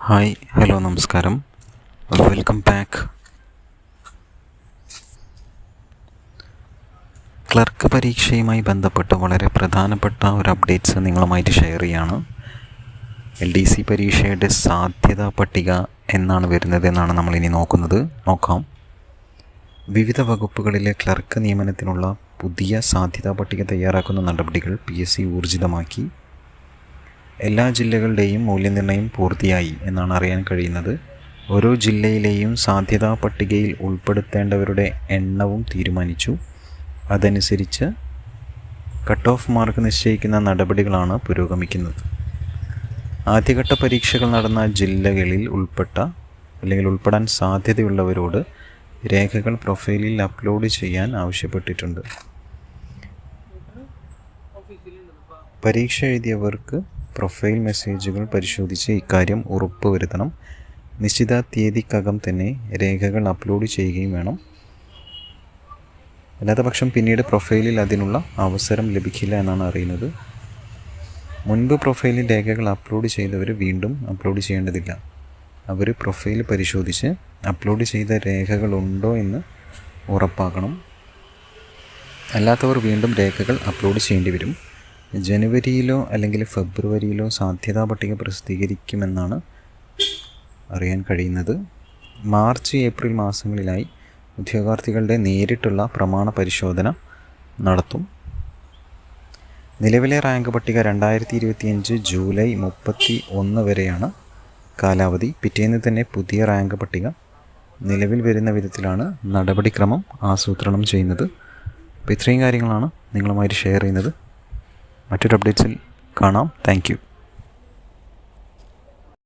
Hi hello നമസ്കാരം, welcome back. Clerk പരീക്ഷയുമായി ബന്ധപ്പെട്ട് വളരെ പ്രധാനപ്പെട്ട ഒരു അപ്ഡേറ്റ്സ് നിങ്ങളുമായിട്ട് ഷെയർ ചെയ്യാണ്. LDC പരീക്ഷയുടെ സാധ്യതാ പട്ടിക എന്നാണ് വരുന്നത് എന്നാണ് നമ്മളിനി നോക്കാം. വിവിധ വകുപ്പുകളിലെ ക്ലർക്ക് നിയമനത്തിനുള്ള പുതിയ സാധ്യതാ പട്ടിക തയ്യാറാക്കുന്ന നടപടികൾ PSC ഊർജിതമാക്കി. എല്ലാ ജില്ലകളുടെയും മൂല്യനിർണ്ണയം പൂർത്തിയായി എന്നാണ് അറിയാൻ കഴിയുന്നത്. ഓരോ ജില്ലയിലെയും സാധ്യതാ പട്ടികയിൽ ഉൾപ്പെടുത്തേണ്ടവരുടെ എണ്ണവും തീരുമാനിച്ചു. അതനുസരിച്ച് കട്ട് ഓഫ് മാർക്ക് നിശ്ചയിക്കുന്ന നടപടികളാണ് പുരോഗമിക്കുന്നത്. ആദ്യഘട്ട പരീക്ഷകൾ നടന്ന ജില്ലകളിൽ ഉൾപ്പെടാൻ സാധ്യതയുള്ളവരോട് രേഖകൾ പ്രൊഫൈലിൽ അപ്ലോഡ് ചെയ്യാൻ ആവശ്യപ്പെട്ടിട്ടുണ്ട്. പരീക്ഷ എഴുതിയവർക്ക് പ്രൊഫൈൽ മെസ്സേജുകൾ പരിശോധിച്ച് ഇക്കാര്യം ഉറപ്പുവരുത്തണം. നിശ്ചിത തീയതിക്കകം തന്നെ രേഖകൾ അപ്ലോഡ് ചെയ്യുകയും വേണം. അല്ലാത്ത പക്ഷം പിന്നീട് പ്രൊഫൈലിൽ അതിനുള്ള അവസരം ലഭിക്കില്ല എന്നാണ് അറിയുന്നത്. മുൻപ് പ്രൊഫൈലിൽ രേഖകൾ അപ്ലോഡ് ചെയ്തവർ വീണ്ടും അപ്ലോഡ് ചെയ്യേണ്ടതില്ല. അവർ പ്രൊഫൈൽ പരിശോധിച്ച് അപ്ലോഡ് ചെയ്ത രേഖകളുണ്ടോ എന്ന് ഉറപ്പാക്കണം. അല്ലാത്തവർ വീണ്ടും രേഖകൾ അപ്ലോഡ് ചെയ്യേണ്ടി വരും. ജനുവരിയിലോ അല്ലെങ്കിൽ ഫെബ്രുവരിയിലോ സാധ്യതാ പട്ടിക പ്രസിദ്ധീകരിക്കുമെന്നാണ് അറിയാൻ കഴിയുന്നത്. മാർച്ച് ഏപ്രിൽ മാസങ്ങളിലായി ഉദ്യോഗാർത്ഥികളുടെ നേരിട്ടുള്ള പ്രമാണ പരിശോധന നടത്തും. നിലവിലെ റാങ്ക് പട്ടിക 2025 ജൂലൈ 31 വരെയാണ് കാലാവധി. പിറ്റേന്ന് തന്നെ പുതിയ റാങ്ക് പട്ടിക നിലവിൽ വരുന്ന വിധത്തിലാണ് നടപടിക്രമം ആസൂത്രണം ചെയ്യുന്നത്. അപ്പോൾ ഇത്രയും കാര്യങ്ങളാണ് നിങ്ങളുമായിട്ട് ഷെയർ ചെയ്യുന്നത്. മറ്റൊരു അപ്ഡേറ്റ്സിൽ കാണാം. Thank you.